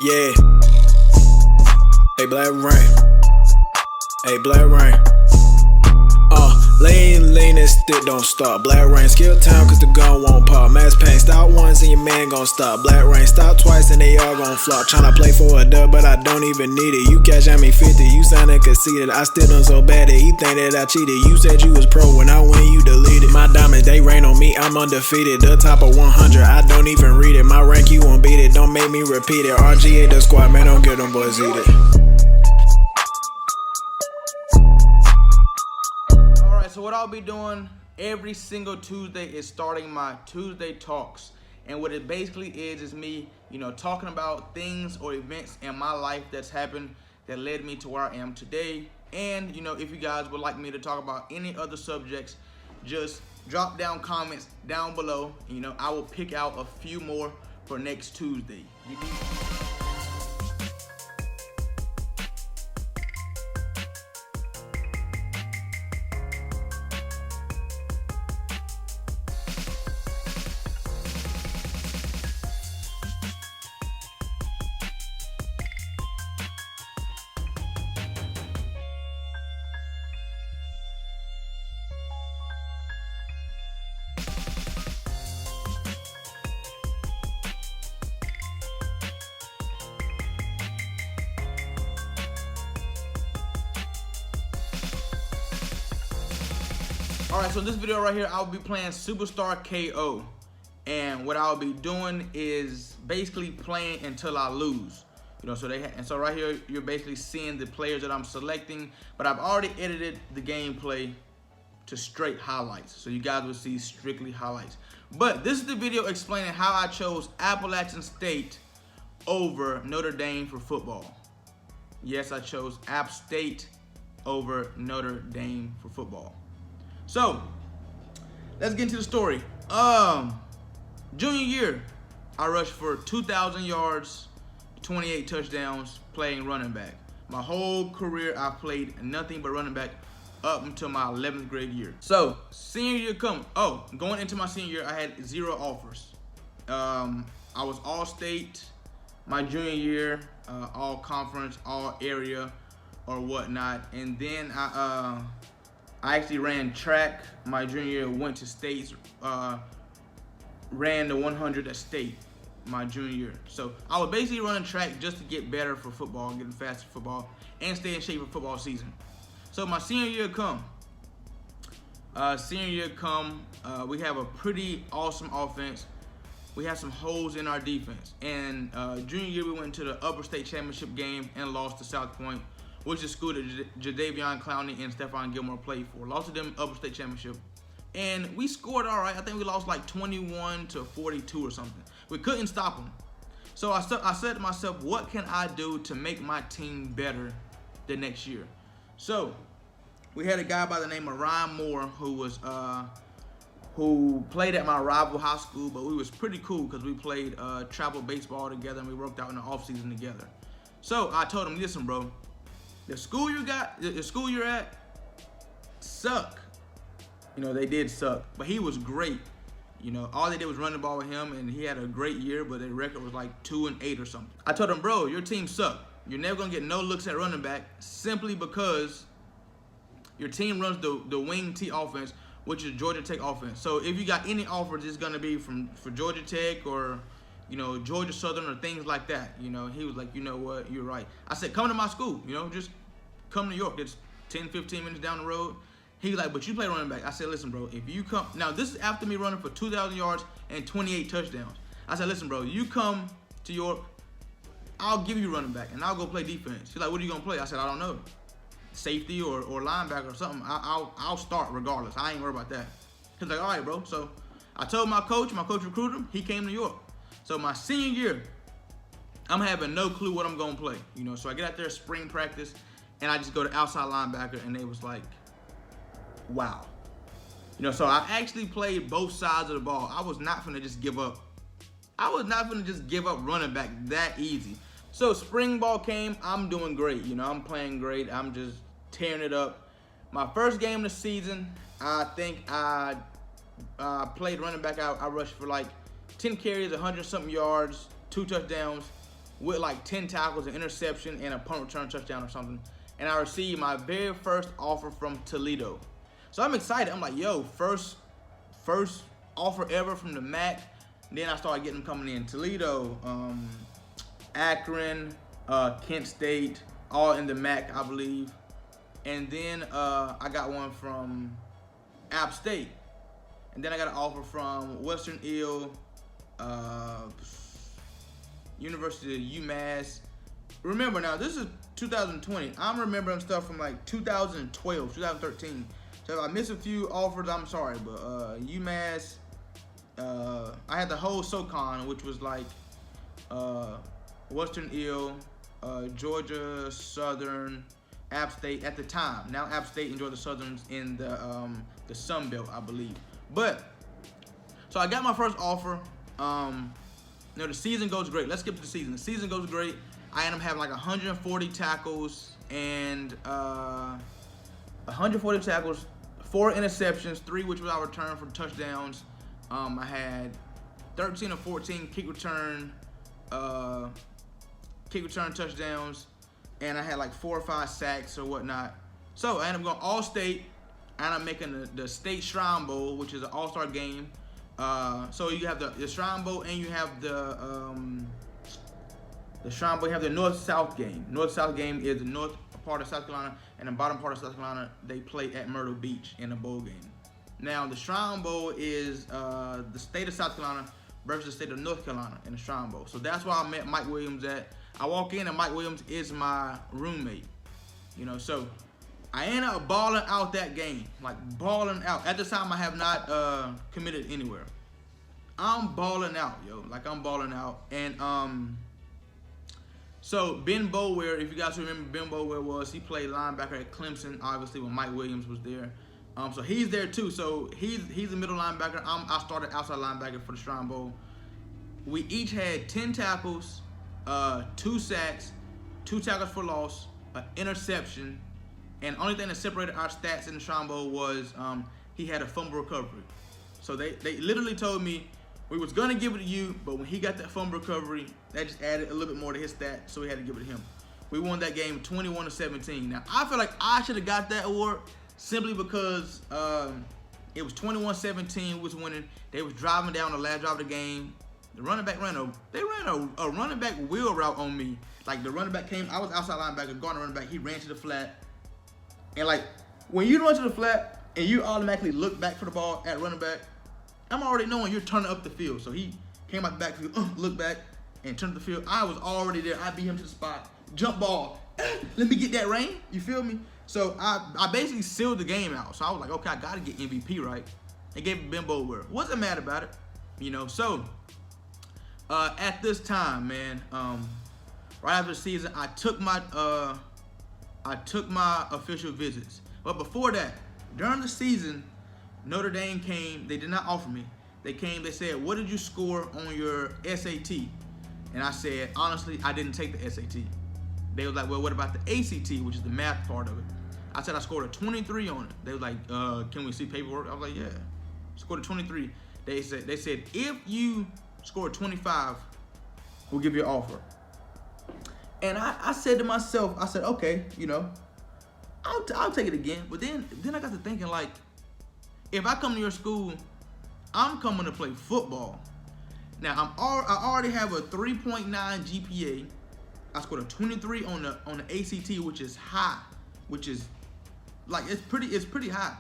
Yeah. Hey, Blackreign. Hey, Blackreign. Lean and stick don't stop. Blackreign, skill time cause the gun won't pop. Mass pain, stop once and your man gon' stop. Blackreign, stop twice and they all gon' flop. Tryna play for a dub, but I don't even need it. You cash at me 50, you soundin' conceited. I still done so bad that he think that I cheated. You said you was pro, when I win you deleted. My diamonds, they rain on me, I'm undefeated. The top of 100, I don't even read it. My rank, you won't beat it, don't make me repeat it. RGA the squad, man, don't get them boys eat it. So what I'll be doing every single Tuesday is starting my Tuesday talks, and what it basically is me, talking about things or events in my life that's happened that led me to where I am today. And if you guys would like me to talk about any other subjects, just drop down comments down below. I will pick out a few more for next Tuesday. Alright, so in this video right here, I'll be playing Superstar KO. And what I'll be doing is basically playing until I lose. So right here, you're basically seeing the players that I'm selecting. But I've already edited the gameplay to straight highlights. So you guys will see strictly highlights. But this is the video explaining how I chose Appalachian State over Notre Dame for football. Yes, I chose App State over Notre Dame for football. So, let's get into the story. Junior year, I rushed for 2,000 yards, 28 touchdowns, playing running back. My whole career, I played nothing but running back up until my 11th grade year. So, senior year going into my senior year, I had 0 offers. I was all state my junior year, all conference, all area, or whatnot. And then I actually ran track my junior year, went to states, ran the 100 at state my junior year. So I was basically running track just to get better for football, getting faster for football, and stay in shape for football season. So my senior year come. We have a pretty awesome offense. We have some holes in our defense. And junior year, we went to the upper state championship game and lost to South Point, which is the school that Jadavion Clowney and Stephon Gilmore played for. Lost to them upper state championship. And we scored all right. I think we lost like 21-42 or something. We couldn't stop them. So I said to myself, what can I do to make my team better the next year? So we had a guy by the name of Ryan Moore who played at my rival high school, but we was pretty cool because we played travel baseball together and we worked out in the off season together. So I told him, listen, bro, the school you're at suck. They did suck, but he was great. All they did was run the ball with him, and he had a great year, but their record was like 2-8 or something. I told him, bro, your team suck. You're never gonna get no looks at running back simply because your team runs the wing T offense, which is Georgia Tech offense. So if you got any offers, it's gonna be for Georgia Tech or Georgia Southern or things like that. He was like, you know what, you're right. I said, come to my school, just come to New York. It's 10-15 minutes down the road. He was like, but you play running back. I said, listen, bro, if you come, now this is after me running for 2,000 yards and 28 touchdowns. I said, listen, bro, you come to York, I'll give you running back and I'll go play defense. He's like, what are you gonna play? I said, I don't know, safety or linebacker or something. I'll start regardless. I ain't worried about that. He's like, all right, bro. So I told my coach recruited him. He came to York. So my senior year, I'm having no clue what I'm gonna play. So I get out there spring practice and I just go to outside linebacker, and they was like, wow. So I actually played both sides of the ball. I was not finna just give up. I was not finna just give up running back that easy. So spring ball came, I'm doing great. I'm playing great. I'm just tearing it up. My first game of the season, I think I played running back. I rushed for like 10 carries, 100-something yards, 2 touchdowns. with like 10 tackles, an interception, and a punt return touchdown or something. And I received my very first offer from Toledo. So I'm excited. I'm like, yo, first offer ever from the MAC. Then I started getting them coming in. Toledo, Akron, Kent State, all in the MAC, I believe. And then I got one from App State. And then I got an offer from Western Ill, University of UMass. Remember now, this is 2020. I'm remembering stuff from like 2012, 2013. So if I miss a few offers, I'm sorry. But UMass, I had the whole SoCon, which was like Western Ill, Georgia Southern, App State at the time. Now App State and Georgia Southern's in the Sun Belt, I believe. But so I got my first offer. You know, the season goes great. Let's skip to the season. The season goes great. I end up having like 140 tackles and 140 tackles, 4 interceptions, 3 which was I returned for touchdowns. I had 13 or 14 kick return touchdowns, and I had like 4 or 5 sacks or whatnot. So I ended up going all state, and I'm making the state Shrine Bowl, which is an all-star game. So you have the Shrine Bowl, and you have the Shrine Bowl. You have the North-South game. North-South game is the north part of South Carolina, and the bottom part of South Carolina, they play at Myrtle Beach in a bowl game. Now, the Shrine Bowl is the state of South Carolina versus the state of North Carolina in the Shrine Bowl. So that's where I met Mike Williams at. I walk in, and Mike Williams is my roommate. You know, so I ended up balling out that game, like balling out. At the time, I have not committed anywhere. I'm balling out, yo. Like, I'm balling out. And so Ben Boulware, if you guys remember, Ben Boulware he played linebacker at Clemson, obviously, when Mike Williams was there. So he's there too. So he's a middle linebacker. I started outside linebacker for the Shrine Bowl. We each had 10 tackles, 2 sacks, 2 tackles for loss, an interception, and only thing that separated our stats in the Shrine Bowl was he had a fumble recovery. So they literally told me we was gonna give it to you, but when he got that fumble recovery, that just added a little bit more to his stat, so we had to give it to him. We won that game 21-17. Now I feel like I should have got that award simply because it was 21-17. We was winning. They was driving down the last drive of the game. The running back ran a running back wheel route on me. Like, the running back came, I was outside linebacker, guarding the running back. He ran to the flat, and like when you run to the flat and you automatically look back for the ball at running back, I'm already knowing you're turning up the field. So he came out the backfield, look back, and turned up the field. I was already there. I beat him to the spot. Jump ball. Let me get that rain. You feel me? So I basically sealed the game out. So I was like, okay, I got to get MVP, right? They gave it Ben Boulware. Wasn't mad about it, you know. So at this time, man, right after the season, I took my official visits. But before that, during the season, Notre Dame came. They did not offer me. They came. They said, "What did you score on your SAT?" And I said, honestly, I didn't take the SAT. They was like, "Well, what about the ACT, which is the math part of it?" I said I scored a 23 on it. They was like, "Can we see paperwork?" I was like, "Yeah." Scored a 23. They said if you score 25, we'll give you an offer. And I said to myself, I said, okay, you know, I'll take it again. But then I got to thinking, like, if I come to your school, I'm coming to play football. Now I already have a 3.9 GPA. I scored a 23 on the ACT, which is high, which is like it's pretty high.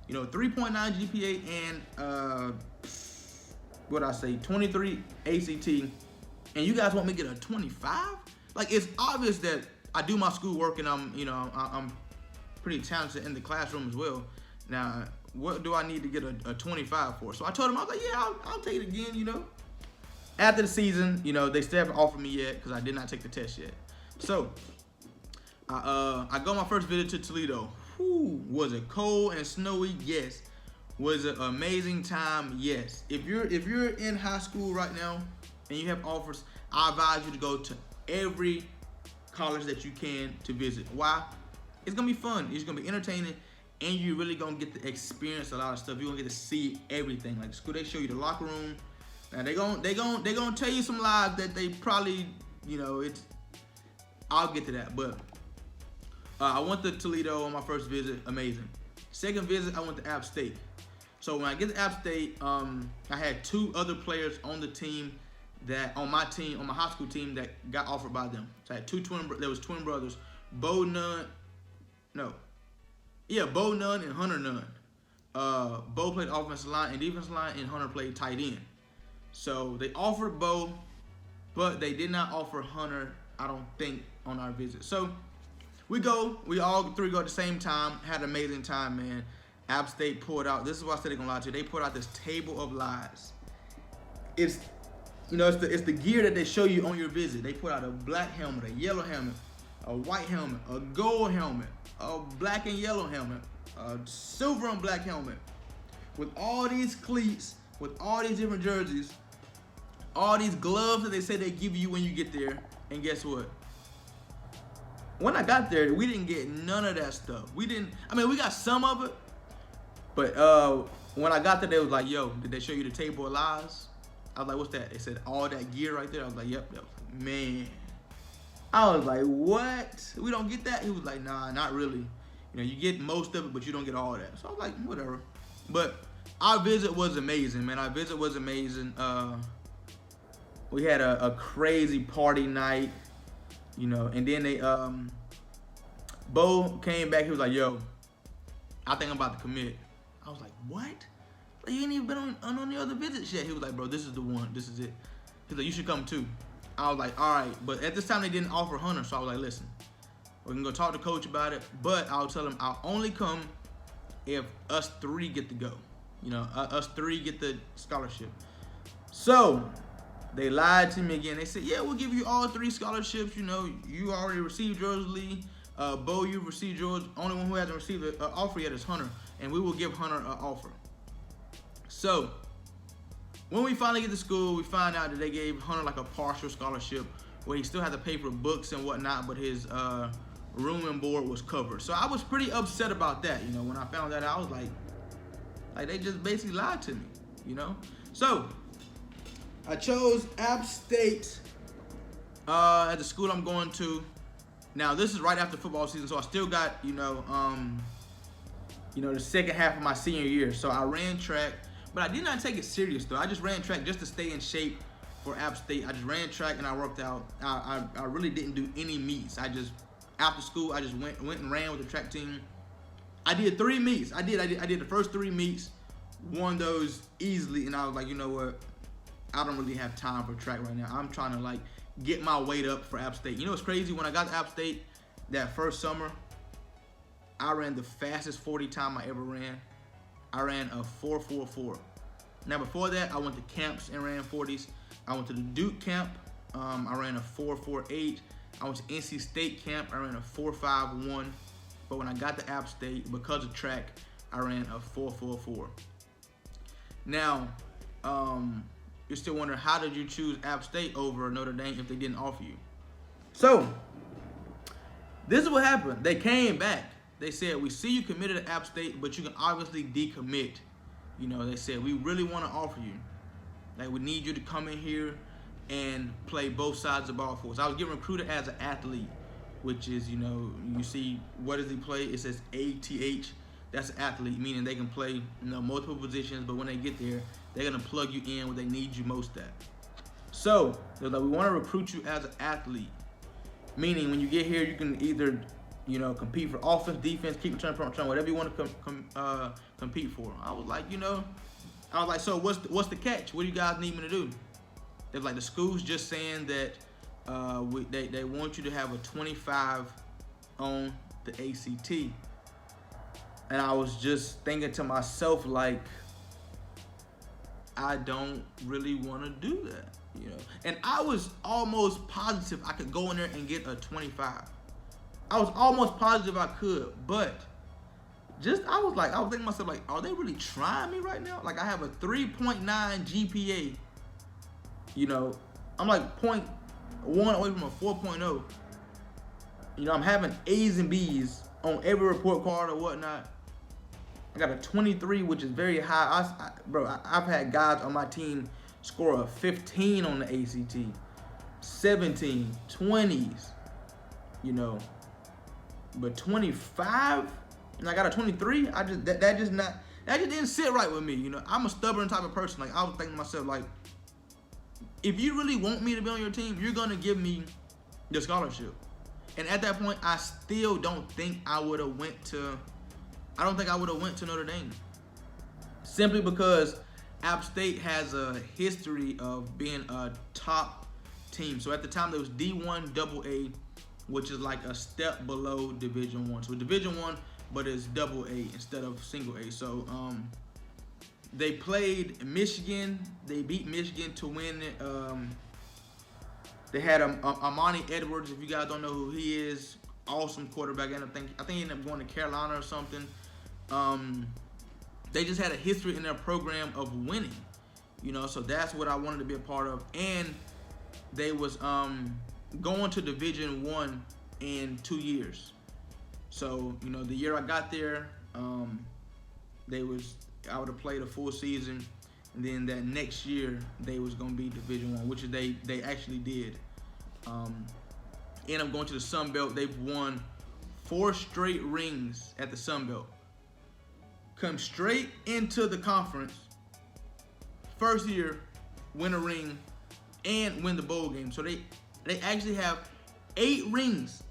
You know, 3.9 GPA and what I say, 23 ACT, and you guys want me to get a 25? Like, it's obvious that I do my schoolwork and I'm pretty talented in the classroom as well. Now, what do I need to get a 25 for? So I told him, I was like, yeah, I'll take it again, you know. After the season, you know, they still haven't offered me yet because I did not take the test yet. So I go my first visit to Toledo. Whew, was it cold and snowy? Yes. Was it an amazing time? Yes. If you're in high school right now and you have offers, I advise you to go to every college that you can to visit. Why? It's gonna be fun. It's gonna be entertaining, and you're really gonna get to experience a lot of stuff. You're gonna get to see everything. Like, the school, they show you the locker room. Now they gonna tell you some lies that they probably you know, I'll get to that. But I went to Toledo on my first visit, amazing. Second visit, I went to App State. So when I get to App State, I had 2 other players on the team on my high school team that got offered by them. So I had there was twin brothers, Bo Nunn and Hunter Nunn. Bo played offensive line and defensive line, and Hunter played tight end. So they offered Bo, but they did not offer Hunter, I don't think, on our visit. So we all 3 go at the same time, had an amazing time, man. App State pulled out, this is what I said they're gonna lie to you, they pulled out this table of lies. It's the gear that they show you on your visit. They put out a black helmet, a yellow helmet, a white helmet, a gold helmet, a black and yellow helmet, a silver and black helmet, with all these cleats, with all these different jerseys, all these gloves that they say they give you when you get there. And guess what? When I got there, we didn't get none of that stuff. We got some of it, but when I got there, they was like, yo, did they show you the table of lies? I was like, what's that? They said all that gear right there. I was like, yep. Man, I was like, what? We don't get that? He was like, nah, not really. You know, you get most of it, but you don't get all that. So I was like, whatever. But our visit was amazing, man. Our visit was amazing. We had a crazy party night, you know, and then Bo came back. He was like, yo, I think I'm about to commit. I was like, what? Like, you ain't even been on the other visits yet. He was like, bro, this is the one. This is it. He's like, you should come too. I was like, all right. But at this time, they didn't offer Hunter. So I was like, listen, we can go talk to coach about it. But I'll tell him I'll only come if us 3 get to go. You know, us 3 get the scholarship. So they lied to me again. They said, yeah, we'll give you all 3 scholarships. You know, you already received yours, Lee. Bo, you've received yours. Only one who hasn't received an offer yet is Hunter. And we will give Hunter an offer. So when we finally get to school, we find out that they gave Hunter like a partial scholarship where he still had to pay for books and whatnot, but his room and board was covered. So I was pretty upset about that. You know, when I found that out, I was like they just basically lied to me, you know? So I chose App State at the school I'm going to. Now this is right after football season, so I still got, you know, the second half of my senior year. So I ran track, but I did not take it serious though. I just ran track just to stay in shape for App State. I just ran track and I worked out. I really didn't do any meets. After school, I just went and ran with the track team. I did 3 meets. I did the first 3 meets, won those easily, and I was like, you know what? I don't really have time for track right now. I'm trying to like get my weight up for App State. You know what's crazy? When I got to App State that first summer, I ran the fastest 40 time I ever ran. I ran a 4.44. Now before that, I went to camps and ran 40s. I went to the Duke camp. I ran a 4.48. I went to NC State camp. I ran a 4.51. But when I got to App State, because of track, I ran a 4.44. Now, you're still wondering, how did you choose App State over Notre Dame if they didn't offer you? So, this is what happened. They came back. They said, we see you committed to App State, but you can obviously decommit. You know, they said, we really want to offer you. Like, we need you to come in here and play both sides of the ball for us. I was getting recruited as an athlete, which is, you know, you see, what does he play? It says ATH. That's an athlete, meaning they can play, you know, multiple positions, but when they get there, they're going to plug you in where they need you most at. So, they're like, we want to recruit you as an athlete, meaning when you get here, you can either, you know, compete for offense, defense, keep return, whatever you want to compete for. I was like, so what's the catch? What do you guys need me to do? They're like, the school's just saying that they want you to have a 25 on the ACT. And I was just thinking to myself, like, I don't really want to do that, you know. And I was almost positive I could go in there and get a 25. I was almost positive I could, but I was thinking to myself, like, are they really trying me right now? Like, I have a 3.9 GPA, you know. I'm like 0.1 away from a 4.0. You know, I'm having A's and B's on every report card or whatnot. I got a 23, which is very high. I've had guys on my team score a 15 on the ACT. 17, 20s, you know. But 25, and I got a 23. That just didn't sit right with me. You know, I'm a stubborn type of person. Like, I was thinking to myself, like, if you really want me to be on your team, you're gonna give me the scholarship. And at that point, I still don't think I would have went to. I don't think I would have went to Notre Dame. Simply because App State has a history of being a top team. So at the time, there was D1 AA, which is like a step below Division 1. So Division 1, but it's AA instead of single A. So they played Michigan. They beat Michigan to win. They had Amani Edwards. If you guys don't know who he is, awesome quarterback. And I think he ended up going to Carolina or something. They just had a history in their program of winning, you know. So that's what I wanted to be a part of. And they was going to Division 1 in 2 years. So, you know, the year I got there, I would have played a full season, and then that next year they was gonna be Division 1, which they actually did. And I'm going to the Sun Belt. They've won 4 straight rings at the Sun Belt. Come straight into the conference, first year, win a ring, and win the bowl game. So they actually have 8 rings,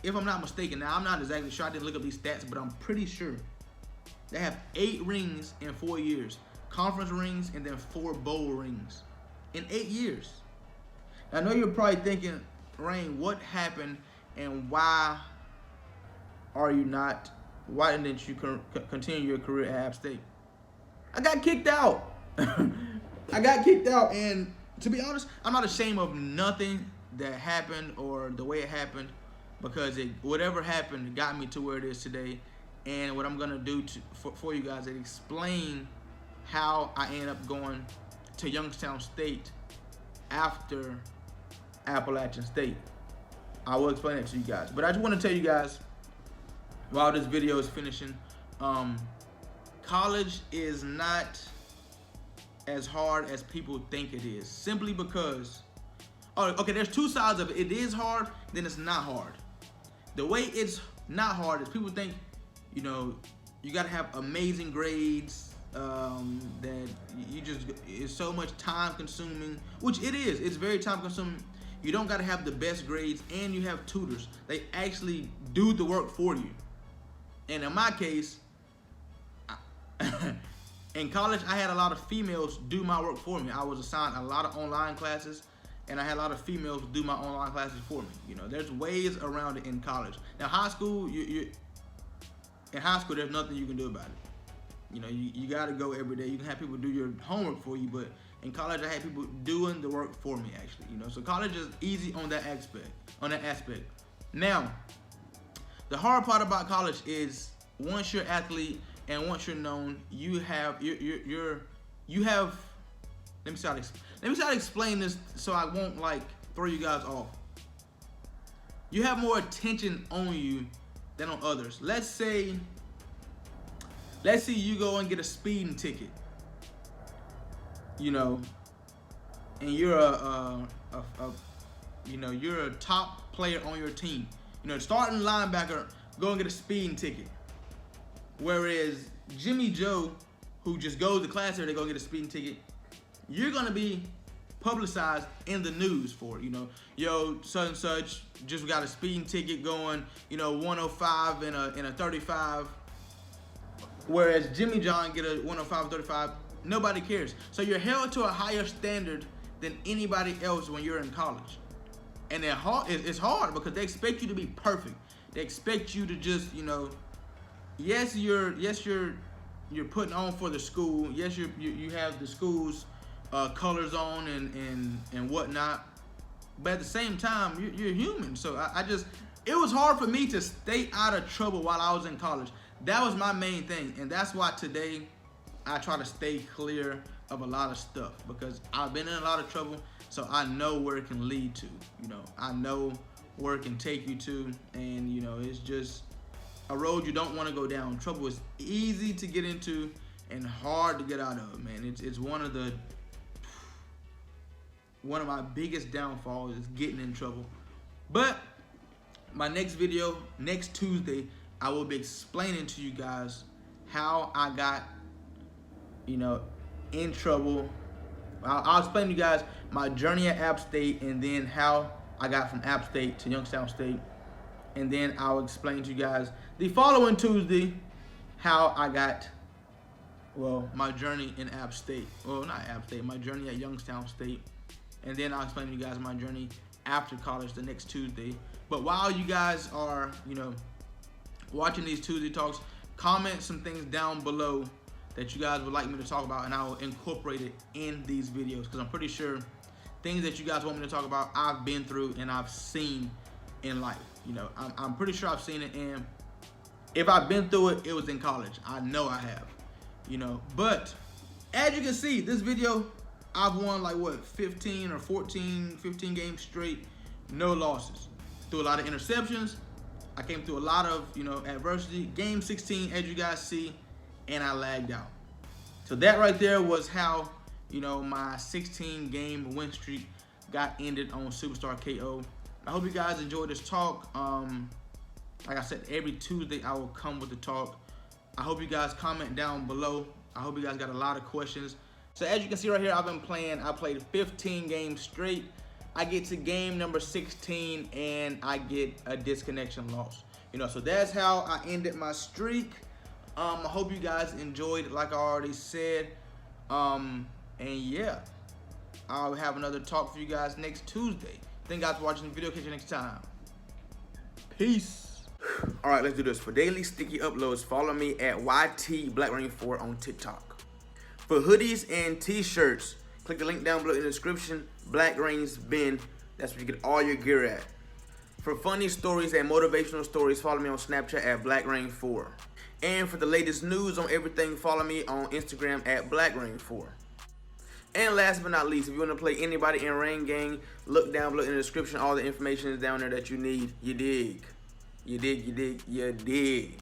if I'm not mistaken. Now, I'm not exactly sure. I didn't look up these stats, but I'm pretty sure. They have 8 rings in 4 years. Conference rings and then 4 bowl rings in 8 years. I know you're probably thinking, Rain, what happened and why didn't you continue your career at App State? I got kicked out. And to be honest, I'm not ashamed of nothing that happened or the way it happened, because whatever happened got me to where it is today. And what I'm gonna do for you guys is explain how I ended up going to Youngstown State after Appalachian State. I will explain that to you guys. But I just want to tell you guys, while this video is finishing, college is not as hard as people think it is. Simply because, there's 2 sides of it. It is hard, then it's not hard. The way it's not hard is people think, you know, you got to have amazing grades, that it's so much time consuming, which it is. It's very time consuming. You don't got to have the best grades, and you have tutors. They actually do the work for you. And in my case, in college, I had a lot of females do my work for me. I was assigned a lot of online classes, and I had a lot of females do my online classes for me. You know, there's ways around it in college. Now, high school, in high school, there's nothing you can do about it. You know, you got to go every day. You can have people do your homework for you, but in college, I had people doing the work for me, actually. You know, so college is easy on that aspect. Now, the hard part about college is once you're an athlete and once you're known, you have. Let me try to explain this so I won't like throw you guys off. You have more attention on you than on others. Let's say you go and get a speeding ticket, you know, and you're you're a top player on your team. You know, starting linebacker, go and get a speeding ticket. Whereas Jimmy Joe, who just goes to class every day, go get a speeding ticket, you're gonna be publicized in the news for it. You know, yo, such and such just got a speeding ticket going, you know, 105 in a 35. Whereas Jimmy John get a 105 35, nobody cares. So you're held to a higher standard than anybody else when you're in college. And it's hard because they expect you to be perfect. They expect you to just, you know, yes you're putting on for the school. Yes, you have the school's colors on and whatnot. But at the same time, you're human. So it was hard for me to stay out of trouble while I was in college. That was my main thing, and that's why today I try to stay clear of a lot of stuff, because I've been in a lot of trouble, so I know where it can lead to. You know, I know where it can take you to, and you know, it's just a road you don't want to go down. Trouble is easy to get into and hard to get out of, man. It's one of the one of my biggest downfalls is getting in trouble. But my next video, next Tuesday, I will be explaining to you guys how I got, you know, in trouble. I'll explain to you guys my journey at App State, and then how I got from App State to Youngstown State. And then I'll explain to you guys the following Tuesday how I got, well, my journey in App State. Well, not App State, my journey at Youngstown State. And then I'll explain to you guys my journey after college the next Tuesday. But while you guys are, you know, watching these Tuesday talks, comment some things down below that you guys would like me to talk about, and I will incorporate it in these videos, because I'm pretty sure things that you guys want me to talk about, I've been through and I've seen in life. You know, I'm pretty sure I've seen it, and if I've been through it, it was in college. I know I have, you know. But as you can see, this video, I've won like what, 15 games straight, no losses. Through a lot of interceptions, I came through a lot of, you know, adversity. Game 16, as you guys see, and I lagged out. So that right there was how, you know, my 16 game win streak got ended on Superstar KO. I hope you guys enjoyed this talk. Like I said, every Tuesday I will come with the talk. I hope you guys comment down below. I hope you guys got a lot of questions. So as you can see right here, I've been playing. I played 15 games straight. I get to game number 16 and I get a disconnection loss. You know, so that's how I ended my streak. I hope you guys enjoyed it, like I already said. And yeah, I'll have another talk for you guys next Tuesday. Thank you guys for watching the video. Catch you next time. Peace. All right, let's do this. For daily sticky uploads, follow me at YT Blackreign4 on TikTok. For hoodies and t-shirts, click the link down below in the description. Blackreign's bin. That's where you get all your gear at. For funny stories and motivational stories, follow me on Snapchat at Blackreign4. And for the latest news on everything, follow me on Instagram at Blackreign4. And last but not least, if you want to play anybody in Rain Gang, look down below in the description. All the information is down there that you need. You dig. You dig, you dig, you dig.